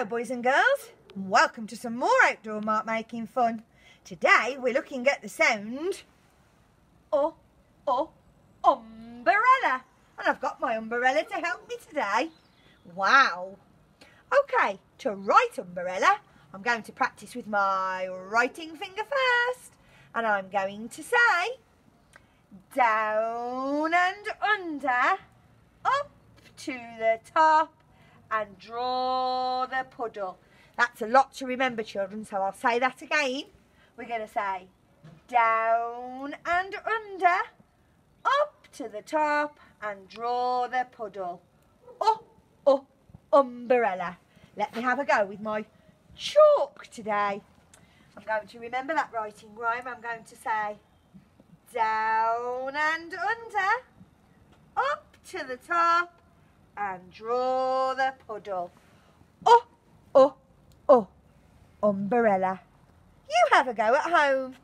Hello boys and girls, and welcome to some more outdoor mark making fun. Today we're looking at the sound umbrella, and I've got my umbrella to help me today. Wow. Okay, to write umbrella I'm going to practice with my writing finger first, and I'm going to say down and under, up to the top, and draw the puddle. That's a lot to remember, children, so I'll say that again. We're going to say down and under, up to the top, and draw the puddle. Umbrella. Let me have a go with my chalk today. I'm going to remember that writing rhyme. I'm going to say down and under, up to the top, and draw the puddle. Umbrella. You have a go at home.